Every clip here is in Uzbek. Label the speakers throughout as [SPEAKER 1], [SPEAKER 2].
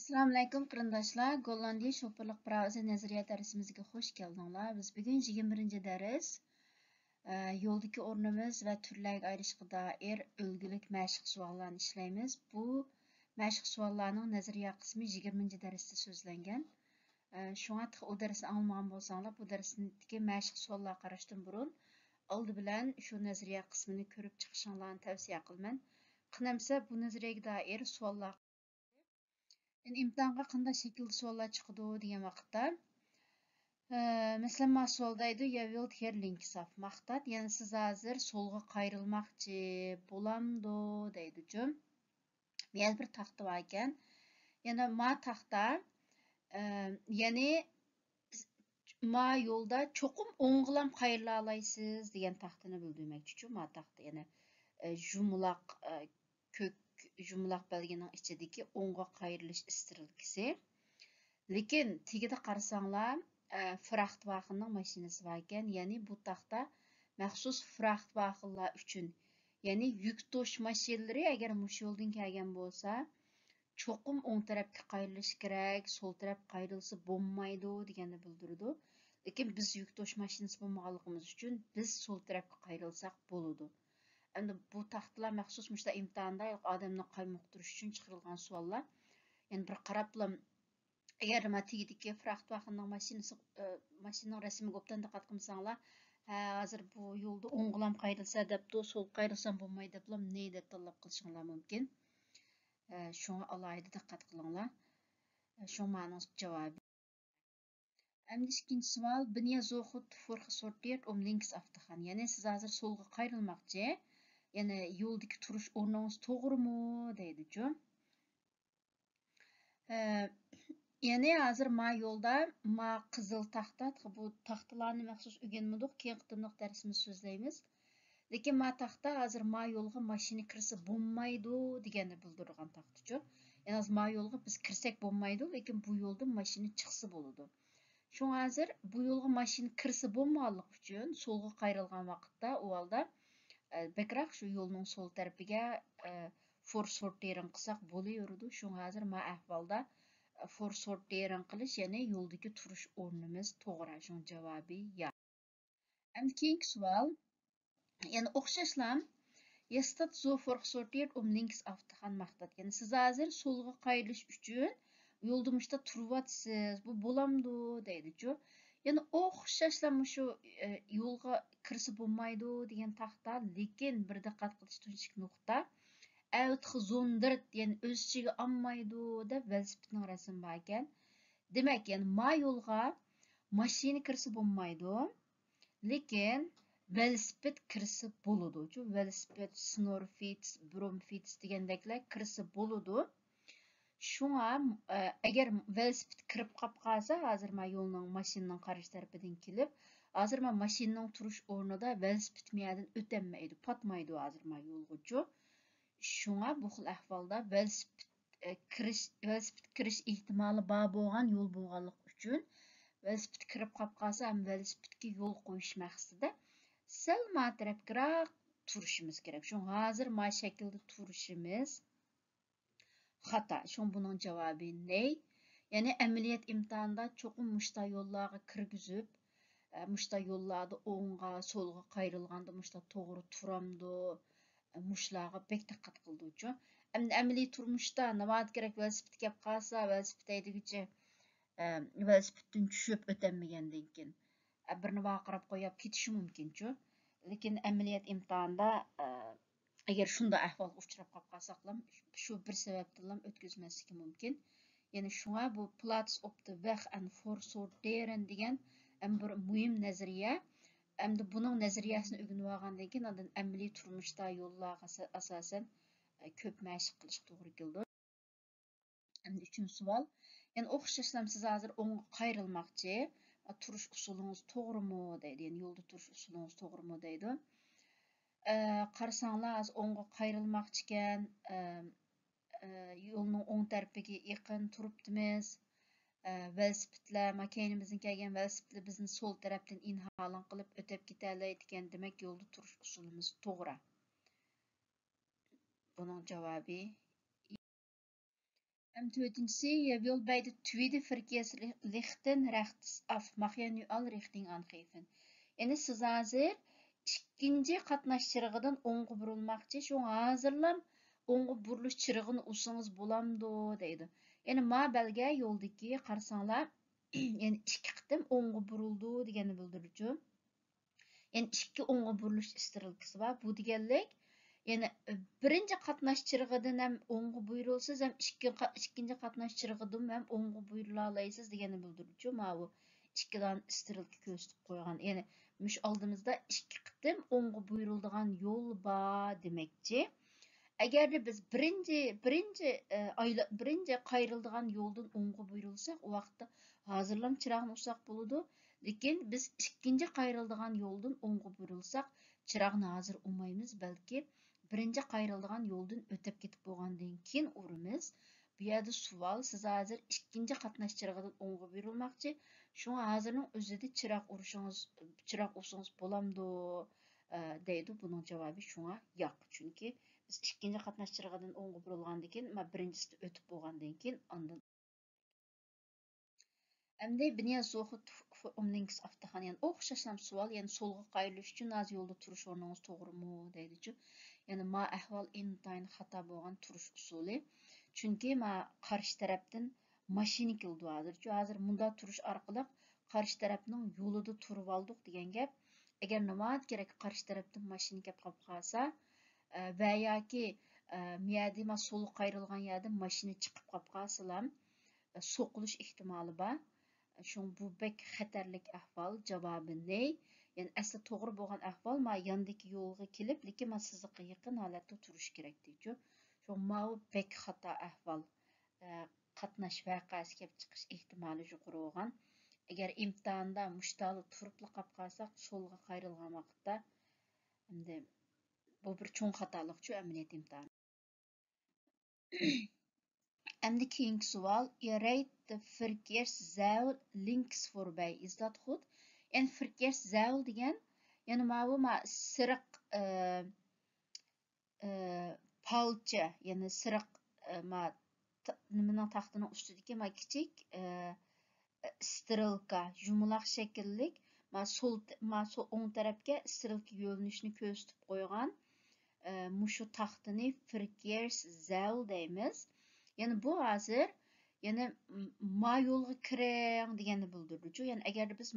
[SPEAKER 1] Assalamu alaykum qarindoshlar. Gollandiya şoförlük pravosi nazariyat darsimizga xush keldinglar. Biz bugun 21 dars yo'ldagi o'rnimiz va turlarga ayrışqa doir ulgulik mashq savollarni ishlaymiz. Bu mashq savollarning nazariya qismi 20 darsda so'zlangan. Shunga o darsni anglamagan bo'lsanglar, bu darsdagi mashq savollar qarashdan burun oldi bilan shu nazariya qismini ko'rib chiqishinglarni tavsiya qilaman. Qanamsa bu nazariyaga doir savollar imtihonga qanday shaklda savollar chiqadi degan vaqtda masalan mana savol deydi you will here links of maqtat ya'ni siz hozir so'lga qayrilmoqchi bo'lamdi deydi-chu. Yana bir taxta bor ekan. Yana ma taxta ya'ni ma yo'lda cho'qim o'ng'ilam qayrila olaysiz degan taxtani bildirmoqchi-chu. Ma taxta yana jumloq ko'k jumloq belgining ichidagi o'ng'a qayrilish istirilgisi. Lekin tegida qarasanglar, frachtwagenning mashinasi bor ekan, ya'ni bu taxta maxsus frachtwagenlar uchun, ya'ni yuk to'sh mashinalari agar mush yo'ldan kelgan bo'lsa, cho'qim o'ng tarafga qayrilish kerak, so'l taraf qayrilsa bo'lmaydi deganni bildiradi. Lekin biz yuk to'sh mashinasi bo'lmaganligimiz uchun biz so'l tarafga qayrilsak bo'ladi. Endi bu taxtalar maxsus muşta imtihanda odamni qaymoqtirish uchun chiqarilgan savollar. Yani bir qarablam agar matigidagi frachtwagenning mashinaning rasmiga obdan diqqat qilsanglar, hozir bu yo'lda o'ng'ilam qayrilsa debdi, so'l qayrilsam bo'lmaydi deblam ne deb tanlab qilishinglar mumkin. Shunga alohida diqqat qilinglar. Shu ma'nosi javobi. Endi ikkinchi savol, bin ihr sucht vorgesortiert links aufzufahren. Ya'ni siz hozir so'lga qayrilmoqchi. Yani yo'ldagi turish o'rningiz to'g'rimi deydi-chu. Yani hozir ma yo'lda ma qizil taxta, bu taxtalarni maxsus o'rganmadik, keyin qitimliq darsimiz so'zlaymiz. Lekin ma taxta hozir ma yo'lga mashina kirsa bo'lmaydi deganni bildirgan taxtachu. Yani hozir ma yo'lga biz kirsak bo'lmaydi, lekin bu yo'ldan mashina chiqsa bo'ladi. Shu hozir bu yo'lga mashina kirsa bo'lmaganlik uchun so'lga qayrilgan vaqtda u holda bekroq shu yo'lning so'l tarafiga for sortering qilsak bo'laveradi. Shu hozir ma ahvolda for sortering qilish, ya'ni yo'ldagi turish o'rnimiz to'g'ri. Shu javobi ya. Endi keyingi savol, ya'ni o'xshashlar Jestat so vorgesortiert links aufzufahren maqtat. Ya'ni siz hozir so'lga qayrilish uchun yo'lda muşta turvatsiz, bu bo'lamdi deydi-chu. Yani o'xshashlar shu yo'lga kirsa bo'lmaydi degan taxta, lekin bir diqqat qilish tunchik nuqta. Uitgezonderd, yani o'z ichiga olmaydi deb velosipedning rasmi bor ekan. Demak, yani ma yo'lga mashina kirsa bo'lmaydi, lekin velosiped kirsa bo'ladi-chu. Velosiped, snorfits, bromfits degandeklar kirsa bo'ladi. Shunga agar velosiped kirib qolib qolsa, hozir men yo'lning mashinaning qarish tarafidan kelib, hozir men mashinaning turish o'rnida velosiped meyadan o'tolmaydi, patmaydi hozir men yo'lgachu. Shunga bu xil ahvolda velosiped kirish ehtimoli bor bo'lgan yo'l bo'lganlik uchun velosiped kirib qolib qolsa, ham velosipedga yo'l qo'yish maqsadida sal ma tarafga turishimiz kerak. Shu hozir ma shaklda turishimiz xata. Shu buning javobi ne? Yani amaliyat imtihonida cho'qim muşta yo'llarga kirgizib, muşta yo'llarda o'ngga, so'lga qayrilganda muşta to'g'ri turamdi, muşlarga bek diqqat qildi-chu. Endi amaliy turmushda nima kerak, velosiped kelib qolsa, velosiped haydagichi velosipeddan tushib o'tolmagandan keyin birni vaqirab qo'yib ketishi mumkin-chu. Lekin amaliyat imtihonida agar shunday ahvolga uchrab qolib qolsaqlam, shu bir sababdan o'tkazmasligi mumkin. Ya'ni shunga bu Platz of the Weg and for sorteren degan bir muhim nazariya. Endi buning nazariyasini o'rganib olgandan keyin undan amaliy turmushda yo'llarga asosan ko'p mashq qilish to'g'ri keldi. Endi uchinchi savol, ya'ni o'xshashlar siz hozir o'ngga qayrilmoqchi, turish usulingiz to'g'rimi deydi. Ya'ni yo'lda turish usulingiz to'g'rimi deydi. Qarasanglar, hozir o'ngga qayrilmoqchi ekan, yo'lning o'ng tarafiga yaqin turibdimiz. Velosipedlar, makinamizdan kelgan velosipedlar bizni so'l tarafdan inhalon qilib o'tib ketalaydi ekan, demak yo'lda turish usulimiz to'g'ri. Buning javobi Tötüncüsü, ihr will bei der tweede verkeerslichten rechts af. Mag je nu al richting aangeven. Yani siz hazır ikkinchi qatnash chirig'idan o'ngga burilmoqchi. Shu hozirlam o'ngga burilish chirig'ini ursangiz bo'lamdi deydi. Yani ma belge yo'ldagi qarasanglar, yani ikki qitim o'ngga burildi deganni bildiruvchi. Yani ikki o'ngga burilish istilkisi bor. Bu deganlik yani birinchi qatnash chirig'idan ham o'ngga buyurilsiz, ham ikkinchi qatnash chirig'idan ham o'ngga buyurila olasiz deganni bildiruvchi. Ma bu ikkidan istilki ko'rsatib qo'ygan. Yani müş aldığımızda ikki qitim o'ngga buyuriladigan yo'l bor demakchi. Agarda biz birinchi qayriladigan yo'ldan o'ngga buyurilsak, u vaqtda hozirlam chirog'ni ursak bo'ladi. Lekin biz ikkinchi qayriladigan yo'ldan o'ngga buyurilsak, chirog'ni hozir urmaymiz, balki birinchi qayriladigan yo'ldan o'tib ketib bo'lgandan keyin uramiz. Bu yerda savol, siz hozir ikkinchi qatnash chirog'idan o'ngga buyurilmoqchi. Şuna hozirning o'zida chiroq ursangiz bo'lamdi deydi. Buning javobi shunga yo'q. Chunki biz ikkinchi qatnash chirog'idan o'ngga burilgandan keyin, birinchisida o'tib bo'lgandan keyin ondan endi buni zo'xit um links aftahan, yani o'xshashlam savol, yani so'lga qayrilish uchun hozir yo'lda turish o'rningiz to'g'rimi deydi-chu. Yani ma ahvol intayin xato bo'lgan turish usuli. Chunki ma qarshi tarafdan mashina keldi hozir. Hozir bunda turish orqali qarshi tarafning yo'lida turib oldik degan gap. Agar nima kerak qarshi tarafdan mashina kelib qolsa va yoki miyadi ma so'lga qayrilgan yerda mashina chiqib qolib qolsalam so'qilish ehtimoli bor. Şun bu bek xatarlik ahvol. Javobi ne? Yani asli to'g'ri bo'lgan ahvol ma yandagi yo'lga kelib, lekin ma sizga yaqin holatda turish kerak deydi. Şun ma bu bek xato ahvol. Qatnash vaqasi kelib chiqish ehtimoli yuqori bo'lgan. Agar imtihonda mushtali turib qolib qolsak, so'lga qayrilgan vaqtda endi bu bir cho'ng xatolikchi amaliyot imtihoni. Endi keyingi savol. Ihr rijdt de verkeerszeil links voorbij. Is dat goed? En verkeerszeil degan, yani bu siriq palcha, yani siriq nimaning taxtining ustidagi kichik stirelka, yumaloq shakllik, so'l o'ng tarafga stirelka yo'linishni ko'rsatib qo'ygan mushu taxtini verkeerszeil deymiz. Yani bu hozir yani ma yo'lga kiring deganni bildiruvchi. Yani agar biz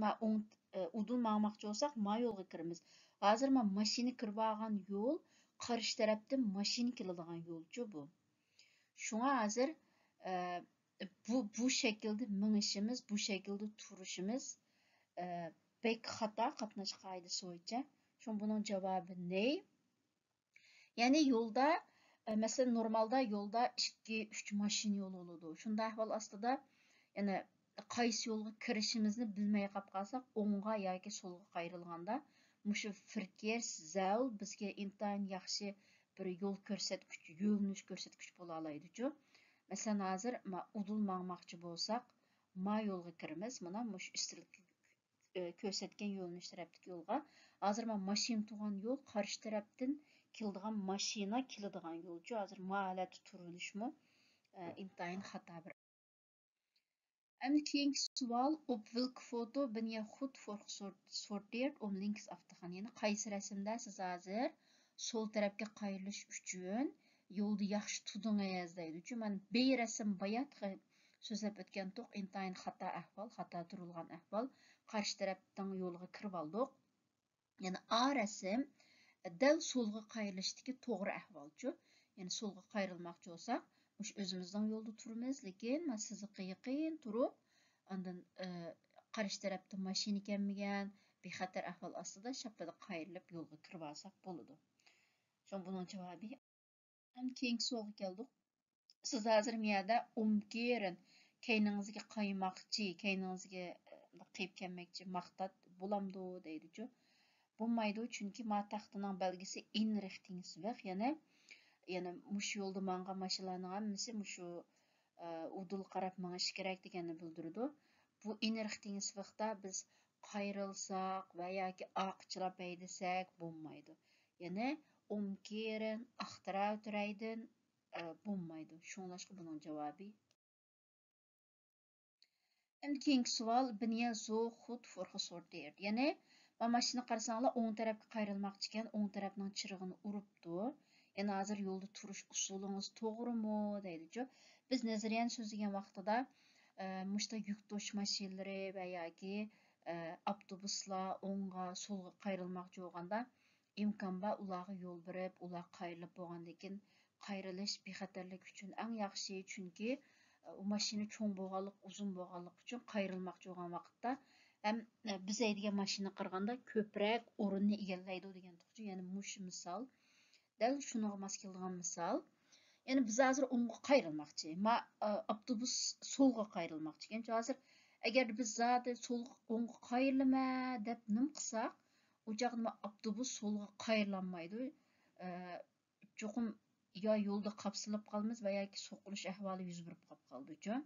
[SPEAKER 1] udul mangmoqchi bo'lsak, ma yo'lga kiramiz. Hozir mashina kirib olgan yo'l qarshi tarafdan mashina keladigan yo'lchi bu. Shunga hozir bu shaklda minishimiz, bu shaklda turishimiz bek xato qatnash qoidasi bo'yicha. Shun buning javobi ne? Yani yo'lda mesela normalda yo'lda 2-3 mashina yo'li bo'ladi. Shunda ahvol ostida yani qaysi yo'lga kirishimizni bilmay qolib qolsak, o'ngga yoki so'lga qayrilganda mushu verkeerszeil bizga intayin yaxshi bir yo'l ko'rsatgich, yo'linish ko'rsatgich bo'la oladi-chu. Masalan, hozir udul mangmoqchi bo'lsak, ma yo'lga kiramiz. Mana mush istilki ko'rsatgan yo'linish tarafdagi yo'lga. Hozir mashina turgan yo'l qarshi tarafdan keladigan mashina keladigan yo'lchi. Hozir muholatda turilishmi intayin xato bir. Endi keyingi savol. Op welk foto ben je goed voor gesorteerd om links af te gaan? Yani qaysi rasmda siz hozir so'l tarafga qayrilish uchun yo'lni yaxshi tudingiz deydi-chu. Mana bu rasm bayat so'zlab o'tgan to'q intayin xato ahvol, xato turilgan ahvol. Qarshi tarafdan yo'lga kirib oldik. Yani a rasm dal so'lga qayrilishdagi to'g'ri ahvolchi. Yani so'lga qayrilmoqchi bo'lsak, o'zimizning yo'lda turamiz, lekin sizga yaqin turib, ondan qarshi tarafda mashina kelmagan, bexatar ahvol ostida shapada qayrilib yo'lga kirib olsak bo'ladi. Shun buning javobi. Ham keyingi savolga keldik. Siz hozir bu yerda umkerin keyningizga qaymoqchi, keyningizga qiyib kelmoqchi maqsad bo'lamdi deydi-chu. Bo'lmaydi, chunki ma taxtining belgisi in richtingsweg, yani mush yo'lda mangan mashinalarning hammasi mushu udul qarab minish kerak deganni bildirdi. Bu in richtingswegda biz qayrilsak va yoki oqchilab haydasak bo'lmaydi. Yani omkeren axtarab turaydin bo'lmaydi. Shunlashqa buning javobi Endi keyingi savol, bin ya so xud sortiert. Ya'ni, bu mashina qarasanlar o'ng tarafga qayrilmoqchi ekan, o'ng tarafning chirig'ini uribdi. Endi hozir yo'lda turish usulingiz to'g'rimi deydi-ku. Biz nazariyani so'zlagan vaqtida mushta yuk tashish mashinalari va yoki avtobuslar o'ngga, so'lga qayrilmoqchi bo'lganda imkon bor ularga yo'l berib, ular qayrilib bo'lgandan keyin qayrilish bexatarlik uchun eng yaxshi, chunki u mashina cho'ng bo'lganlik, uzun bo'lganlik uchun qayrilmoqchi bo'lgan vaqtda ham biz aydigan mashina qaraganda ko'proq o'rinni egallaydi degan to'qchi. Ya'ni mush misol, dal shunga mos keladigan misol. Ya'ni biz hozir o'ngga qayrilmoqchi, avtobus so'lga qayrilmoqchi ekan. Hozir agar biz zodi so'lga o'ngga qayrilma deb nim qilsak, u chog'da avtobus so'lga qayrilmaydi. Cho'qim yo yo'lda qapsilib qolamiz va yoki so'qilish ahvoli yuz berib qoldi-ku.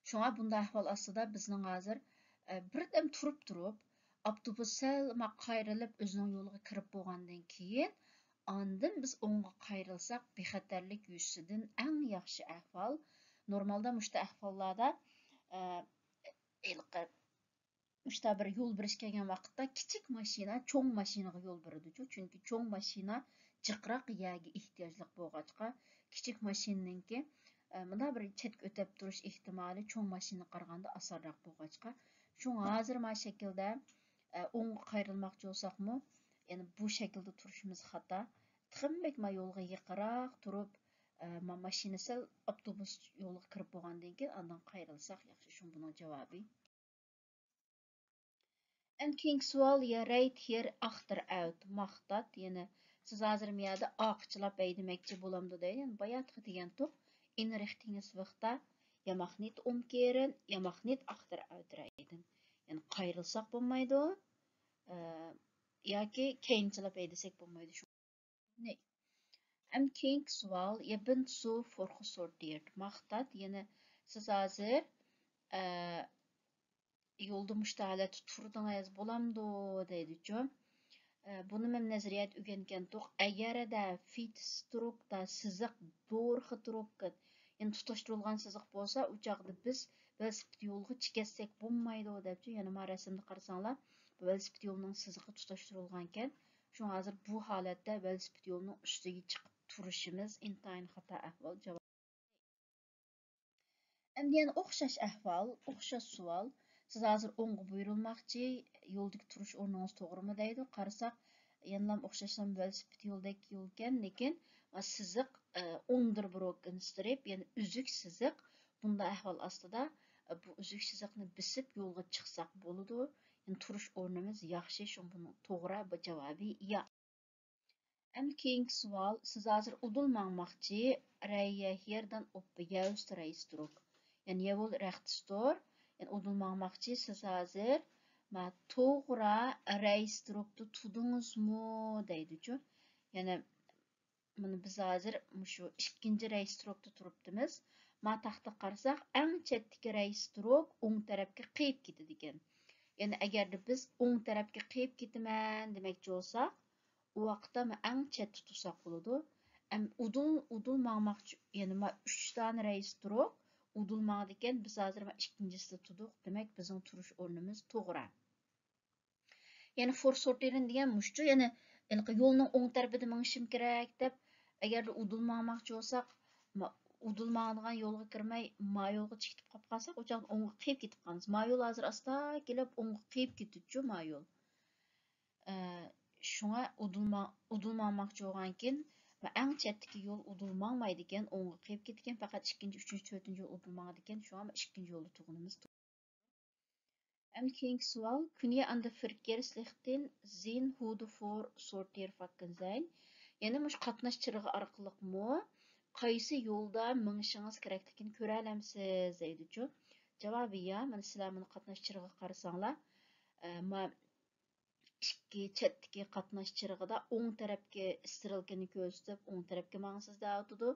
[SPEAKER 1] Shunga bunday ahvol ostida bizning hozir birdan turib avtobus sal qayrilib o'zining yo'liga kirib bo'lgandan keyin ondan biz o'ngga qayrilsak bexatarlik yuzasidan eng yaxshi ahvol. Normalda mushta ahvollarda mushta bir yo'l berish kelgan vaqtda kichik mashina cho'ng mashinaga yo'l beradi-ku. Chunki cho'ng mashina jiqroq yaga ehtiyojli bo'lg'achqa, kichik mashinaningki bunda bir chetga o'tib turish ehtimoli cho'ng mashinaga qaraganda osonroq bo'lg'achqa. Shu hozir mana shaklda o'ngga qayrilmoqchi bo'lsakmi, ya'ni bu shaklda turishimiz xato. Tixinbek ma yo'lga yaqinroq turib, mashina sal avtobus yo'liga kirib bo'lgandan keyin ondan qayrilsak yaxshi. Shu buning javobi. En keyingi savol, ya right here achteruit maqtat, ya'ni siz hozir miyada oqchilab aydemoqchi bo'lamdi deydi. Yani bayatqi degan to'q in richtingsvixda ya mag niet omkeren, ya mag niet achteruit rijden. Yani qayrilsak bo'lmaydi, yoki keyinchilab aydesek bo'lmaydi. Nee. En keyingi savol, je bent zo voorgesorteerd maqtat, ya'ni siz hozir yo'lda mushta holatda turdingiz bo'lamdi deydi-ku. Buni men nazariyat o'rgangan to'q, agarda fit strukda siziq to'g'ri turibdi, ya'ni tutashtirilgan siziq bo'lsa, u chog'da biz velosiped yo'lga chiqasak bo'lmaydi debdi. Ya'ni men rasmda qarasanglar, velosiped yo'lining siziqi tutashtirilgan ekan. Shu hozir bu holatda velosiped yo'lining ustiga chiqib turishimiz intayin xato ahvol. Endi yana o'xshash ahvol, o'xshash savol. Siz hozir o'ngga buyurilmoqchi, yo'ldagi turish o'rningiz to'g'rimi deydi. Qarasak, yana o'xshashlam velosiped yo'ldagi yo'l ekan, lekin siziq o'ndir broken strip, ya'ni uzuk siziq. Bunday ahvol ostida bu uzuk siziqni bisib yo'lga chiqsak bo'ladi. Yani turish o'rnimiz yaxshi, shu buning to'g'ri bu javobi ya. Endi keyingi savol, siz hozir udulmoqchi, raya yerdan upp yaust raystrok. Yani yevul rechtstор, yani udulmoqchi siz hozir ma to'g'ri raystrokni tudingizmi deydi-ku. Yani buni biz hozir shu ikkinchi raystrokda turibdimiz. Ma taxta qarasak, eng chetdagi raystrok o'ng tarafga qiyib ketadi ekan. Yani agarda biz o'ng tarafga qiyib ketaman demoqchi bo'lsak, u vaqtda eng chetda tursak bo'ladi. Udulmoqchi, ya'ni 3 dona raystrok udulmoqdi ekan, biz hozir ikkinchisida turdik. Demak, bizning turish o'rnimiz to'g'ri. Yani forsortering degan mushchu, ya'ni yo'lning o'ng tarafida minishim kerak deb, agarda udulmoqchi bo'lsak, udulmoqdigan yo'lga kirmay, ma yo'lga chiqib qolib qolsak, o chog'da o'ngga qiyib ketib qolamiz. Ma yo'l hozir asta kelib o'ngga qiyib ketdi-ku ma yo'l. Shunga udulmoqchi bo'lgan keyin eng chetdagi yo'l udulmoqmaydi ekan, o'ngga qiyib ketgan, faqat 2-chi, 3-chi, 4-chi yo'l udulmoqdi ekan. Shunga 2-chi yo'lda turganimiz. En keyingi savol, kun je aan de verkeerslichten zien hoe de voorsorteervakken zijn? Yani mush qatnash chirig'i orqaliqmi qaysi yo'lda minishingiz kerakligini ko'ra olamsiz deydi-ku. Javobi ya, mana sizlar buni qatnash chirig'i qarasanglar, ikki chetdagi qatnash chirig'ida o'ng tarafga istiralkani ko'rsatib, o'ng tarafga mangsiz deyotdi.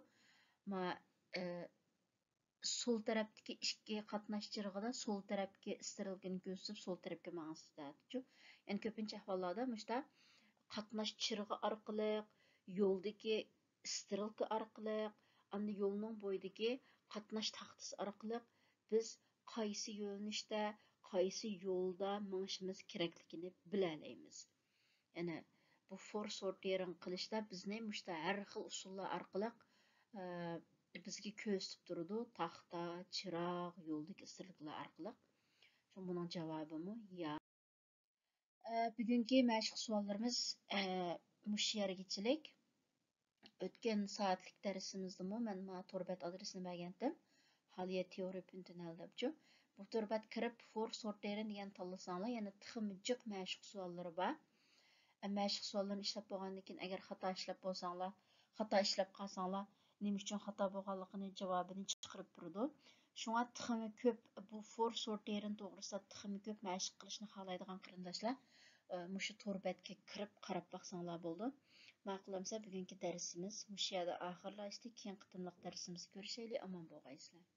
[SPEAKER 1] Sol tarafdagi ikki qatnash chirig'ida sol tarafga istiralkani ko'rsatib, sol tarafga mangsiz deyotdi. Yani ko'pincha ahvollarda mushta qatnash chirig'i orqali, yo'ldagi istiralka orqali, anda yo'lning bo'yidagi qatnash taxtasi orqali biz qaysi yo'nalishda, qaysi yo'lda mengishimiz kerakligini bilalaymiz. Ya'ni bu for sortering qilishda bizni mushta har xil usullar orqali bizga ko'rsatib turadi. Taxta, chiroq, yo'ldagi isirliklar orqali. Buning javobimi ya. Bugungi mashq savollarimiz mush yergachilik. O'tgan soatlik darsimizda men torbat adresini bergandim. Haliye teoriya punktini debchu. Bu torbat kirib for sortering degan tanlasanglar, yana texmi jiq mashq savollari bor. Mashq savollarini ishlab bo'lgandan keyin agar xato ishlab bo'lsanglar, xato ishlab qolsanglar, nima uchun xato bo'lganligini javobini chiqarib turadi. Shunga texmi ko'p bu for sortering to'g'risida texmi ko'p mashq qilishni xohlaydigan qarindoshlar mushu torbatga kirib qarab baqsanglar bo'ldi. Ma'qulamsa bugungi darsimiz mush yerda oxirlashdi. Keyin qitimliq darsimizda ko'rishaylik. Omon bo'lg'aysizlar.